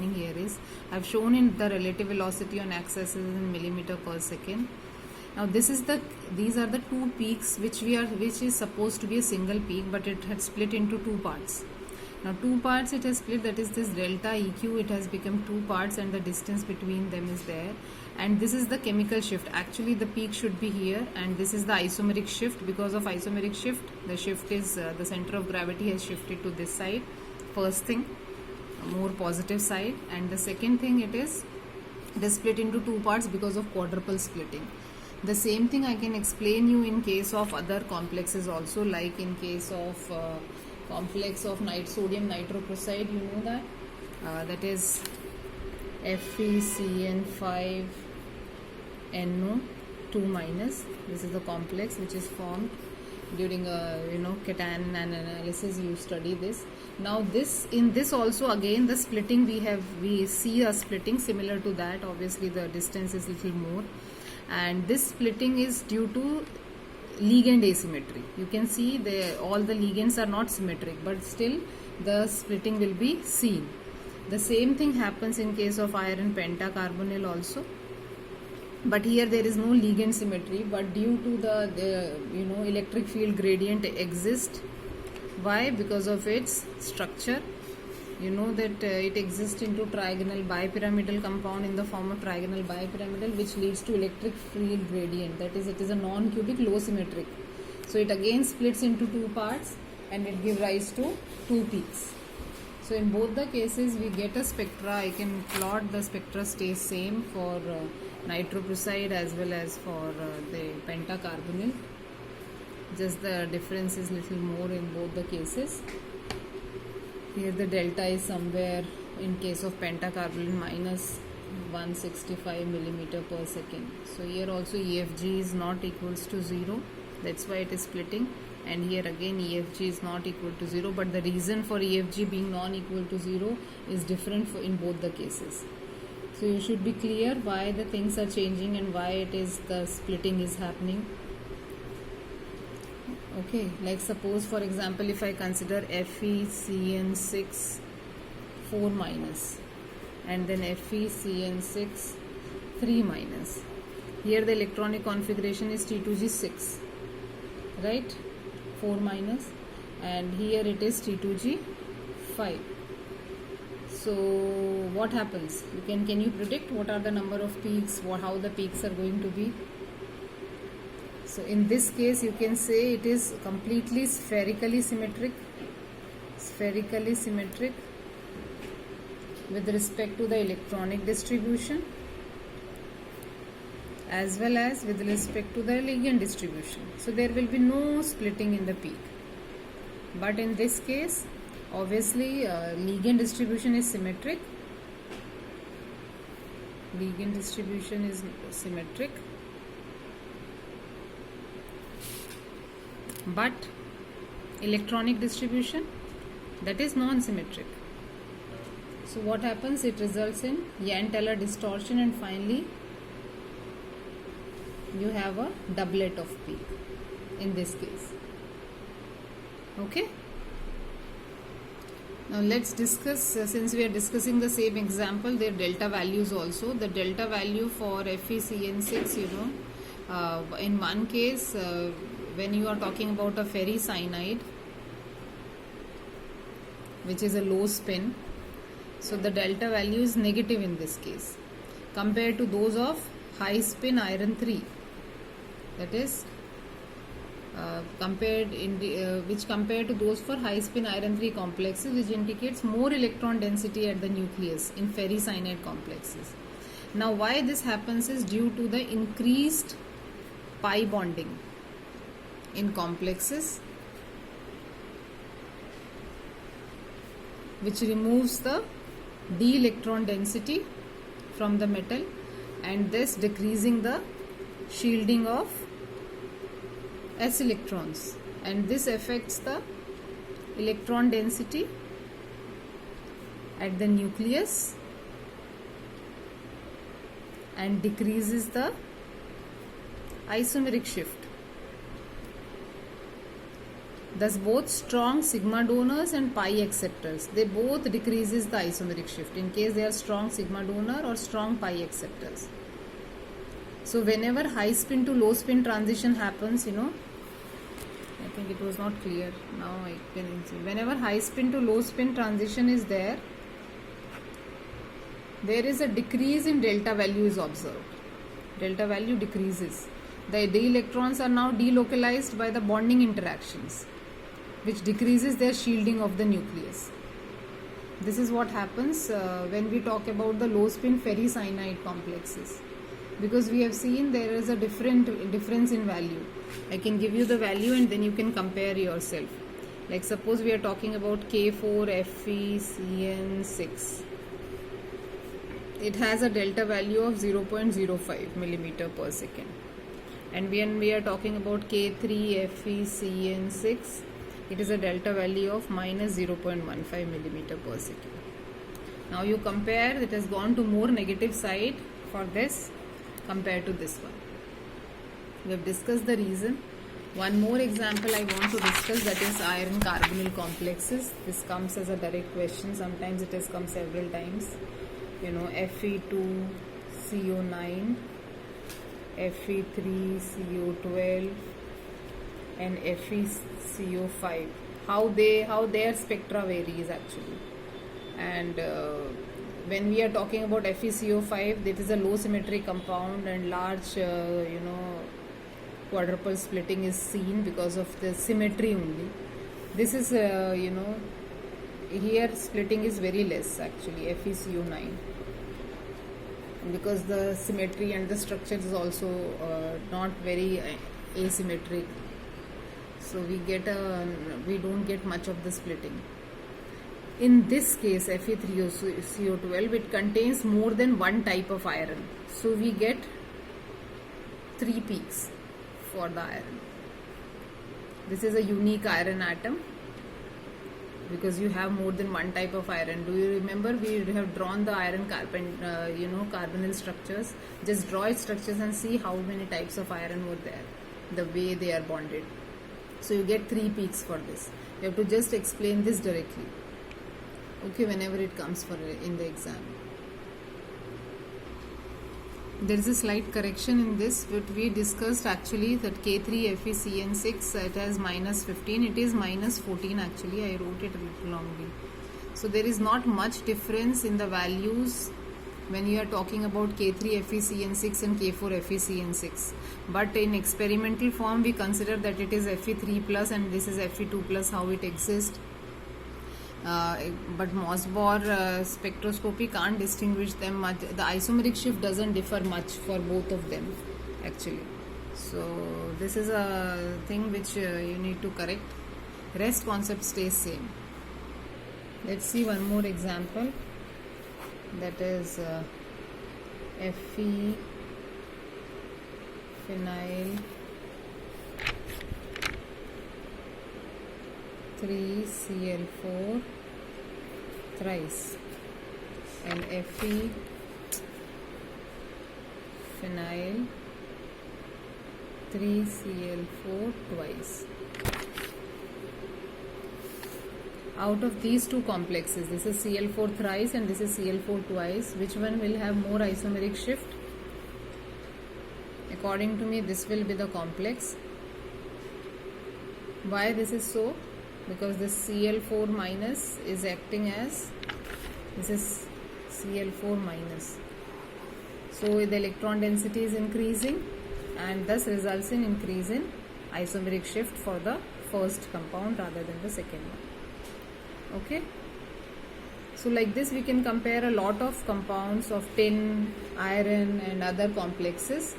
happening here is, I've shown in the relative velocity on x-axis in millimeter per second. Now these are the two peaks which is supposed to be a single peak, but it had split into two parts. Now two parts it has split, that is this delta EQ, it has become two parts and the distance between them is there. And this is the chemical shift. Actually the peak should be here, and this is the isomeric shift. Because of isomeric shift, the shift is the center of gravity has shifted to this side. First thing, more positive side. And the second thing, it is split into two parts because of quadruple splitting. The same thing I can explain you in case of other complexes also, like in case of complex of sodium nitroprusside, you know that that is FeCN5NO2 minus. This is the complex which is formed during cation analysis. You study this. Now in this also again the splitting we see a splitting similar to that. Obviously the distance is little more, and this splitting is due to ligand asymmetry. You can see all the ligands are not symmetric, but still the splitting will be seen. The same thing happens in case of iron pentacarbonyl also, but here there is no ligand symmetry, but due to the electric field gradient exists. Why? Because of its structure. You know that it exists into trigonal bipyramidal compound in the form of trigonal bipyramidal, which leads to electric field gradient. That is, it is a non-cubic, low symmetric. So it again splits into two parts and it gives rise to two peaks. So in both the cases we get a spectra. I can plot the spectra stays same for nitroprusside as well as for the pentacarbonyl. Just the difference is little more in both the cases. Here the delta is somewhere in case of pentacarbonyl minus 165 millimeter per second. So here also EFG is not equals to 0. That's why it is splitting. And here again EFG is not equal to 0. But the reason for EFG being non-equal to 0 is different in both the cases. So you should be clear why the things are changing and why it is the splitting is happening. Okay, like suppose for example if I consider FeCN6 4 minus and then FeCN6 3 minus. Here the electronic configuration is T2G6, right? 4 minus, and here it is T2G5. So what happens? Can you predict what are the number of peaks, how the peaks are going to be? So in this case you can say it is completely spherically symmetric with respect to the electronic distribution as well as with respect to the ligand distribution. So there will be no splitting in the peak. But in this case obviously ligand distribution is symmetric. Ligand distribution is symmetric. But electronic distribution, that is non-symmetric. So what happens? It results in Jahn-Teller distortion, and finally you have a doublet of peak in this case. Okay. Now let's discuss, since we are discussing the same example, their delta values also. The delta value for FeCN6, in one case when you are talking about a ferricyanide which is a low spin, so the delta value is negative in this case compared to those of high spin iron 3, that is compared to those for high spin iron 3 complexes, which indicates more electron density at the nucleus in ferricyanide complexes. Now why this happens is due to the increased pi bonding in complexes, which removes the d electron density from the metal and thus decreasing the shielding of s electrons, and this affects the electron density at the nucleus and decreases the isomeric shift. Thus both strong sigma donors and pi acceptors, they both decreases the isomeric shift in case they are strong sigma donor or strong pi acceptors. So whenever high spin to low spin transition happens, I think it was not clear. Now I can see. Whenever high spin to low spin transition is there is a decrease in delta value is observed. Delta value decreases. The d electrons are now delocalized by the bonding interactions, which decreases their shielding of the nucleus. This is what happens when we talk about the low spin ferricyanide complexes, because we have seen there is a difference in value. I can give you the value and then you can compare yourself. Like suppose we are talking about K4FeCN6. It has a delta value of 0.05 millimeter per second. And when we are talking about K3FeCN6, it is a delta value of minus 0.15 millimeter per second. Now you compare, it has gone to more negative side for this compared to this one. We have discussed the reason. One more example I want to discuss, that is iron carbonyl complexes. This comes as a direct question. Sometimes it has come several times. Fe2CO9, Fe3CO12 and FeCO5. How their spectra varies actually. And when we are talking about FeCO5, that is a low symmetry compound and large quadruple splitting is seen because of the symmetry only. This is here splitting is very less actually, FeCO9, because the symmetry and the structure is also not very asymmetric, so we don't get much of the splitting. In this case, Fe3CO12, it contains more than one type of iron, so we get 3 peaks for the iron. This is a unique iron atom because you have more than one type of iron. Do you remember we have drawn the iron carbonyl structures? Just draw its structures and see how many types of iron were there, the way they are bonded. So you get 3 peaks for this. You have to just explain this directly, okay, whenever it comes in the exam. There is a slight correction in this, but we discussed actually that K3FeCN6, it has minus 15, it is minus 14 actually, I wrote it a little wrongly. So there is not much difference in the values when you are talking about K3FeCN6 and K4FeCN6. But in experimental form, we consider that it is Fe3 plus and this is Fe2 plus, how it exists. But Mossbauer spectroscopy can't distinguish them much. The isomeric shift doesn't differ much for both of them actually. So this is a thing which you need to correct. Rest concept stays same. Let's see one more example, that is Fe phenyl 3Cl4 thrice and Fe phenyl 3Cl4 twice. Out of these two complexes, this is Cl4 thrice and this is Cl4 twice, which one will have more isomeric shift? According to me, this will be the complex. Why this is so? Because this Cl4 minus is acting as, this is Cl4 minus. So the electron density is increasing and thus results in increase in isomeric shift for the first compound rather than the second one. Okay. So like this we can compare a lot of compounds of tin, iron and other complexes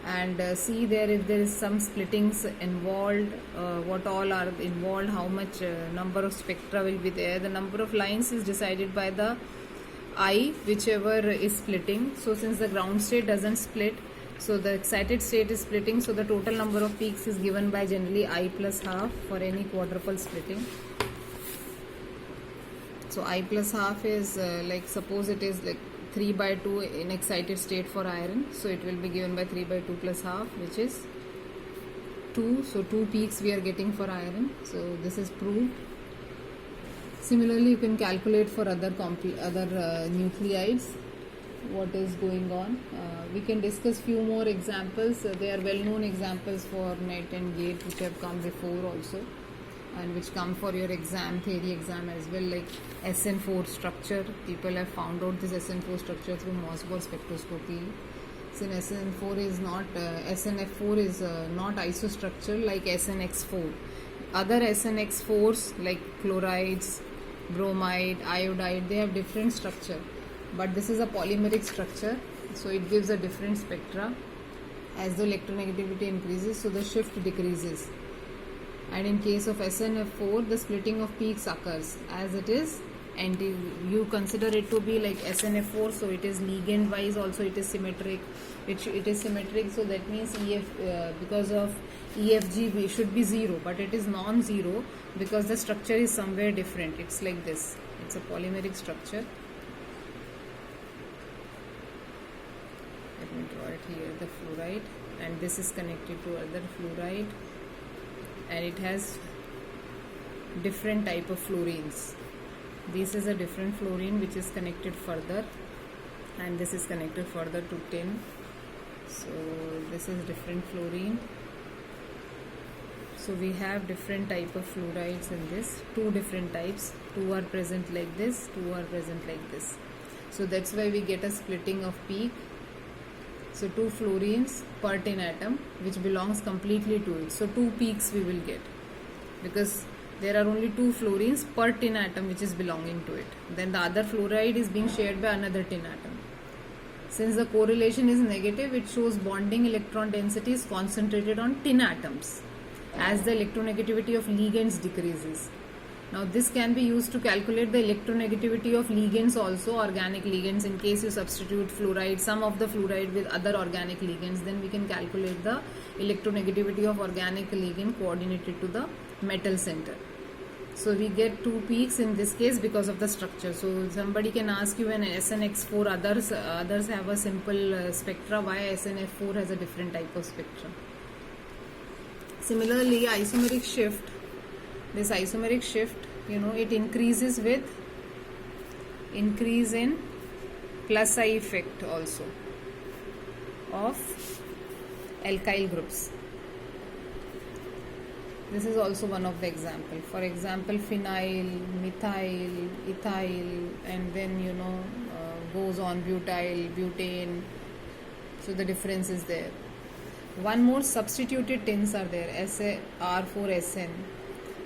and see there if there is some splittings involved, what all are involved, how much number of spectra will be there. The number of lines is decided by the I, whichever is splitting. So since the ground state doesn't split, so the excited state is splitting, so the total number of peaks is given by generally I plus half for any quadruple splitting. So I plus half is like suppose it is like 3 by 2 in excited state for iron, so it will be given by 3 by 2 plus half, which is 2, so 2 peaks we are getting for iron, so this is proved. Similarly, you can calculate for other nuclides what is going on. We can discuss few more examples. They are well-known examples for NET and GATE which have come before also, and which come for your exam, theory exam as well, like SN4 structure. People have found out this SN4 structure through Mossbauer spectroscopy. Since SN4 is not, SNF4 is not isostructure like SNX4. Other SNX4s like chlorides, bromide, iodide, they have different structure. But this is a polymeric structure, so it gives a different spectra. As the electronegativity increases, so the shift decreases. And in case of SNF4, the splitting of peaks occurs as it is, and you consider it to be like SNF4, so it is ligand wise also it is symmetric. It is symmetric, so that means because of EFG should be 0, but it is non-zero because the structure is somewhere different. It's like this. It's a polymeric structure. Let me draw it here, the fluoride, and this is connected to other fluoride, and it has different type of fluorines. This is a different fluorine which is connected further, and this is connected further to tin. So this is different fluorine. So we have different type of fluorides in this, 2 different types. 2 are present like this, 2 are present like this. So that's why we get a splitting of peak. So 2 fluorines per tin atom, which belongs completely to it. So 2 peaks we will get, because there are only 2 fluorines per tin atom which is belonging to it. Then the other fluoride is being shared by another tin atom. Since the correlation is negative, it shows bonding electron density is concentrated on tin atoms as the electronegativity of ligands decreases. Now this can be used to calculate the electronegativity of ligands also, organic ligands. In case you substitute fluoride, some of the fluoride with other organic ligands, then we can calculate the electronegativity of organic ligand coordinated to the metal center. So we get 2 peaks in this case because of the structure. So somebody can ask you, when SNX4 others have a simple spectra, why SNF4 has a different type of spectra. Similarly, isomeric shift, this isomeric shift, it increases with increase in plus I effect also of alkyl groups. This is also one of the example. For example, phenyl, methyl, ethyl, and then goes on butyl, butane. So the difference is there. One more substituted tins are there, SaR4SN.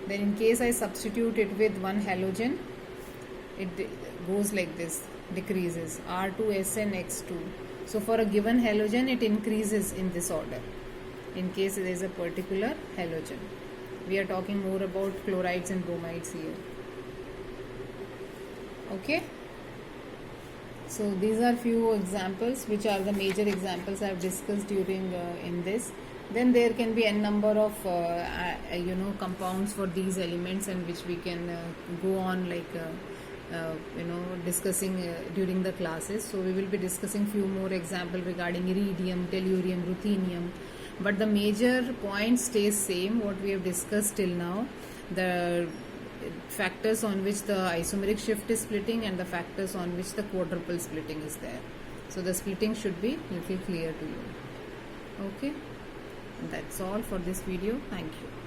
Then in case I substitute it with one halogen, it goes like this, decreases, R2SNX2. So for a given halogen, it increases in this order in case there is a particular halogen. We are talking more about chlorides and bromides here. Okay. So these are few examples which are the major examples I have discussed during in this. Then there can be n number of compounds for these elements, and which we can go on like discussing during the classes. So we will be discussing few more examples regarding iridium, tellurium, ruthenium. But the major point stays same what we have discussed till now. The factors on which the isomeric shift is splitting and the factors on which the quadruple splitting is there. So the splitting should be little clear to you. Okay, that's all for this video. Thank you.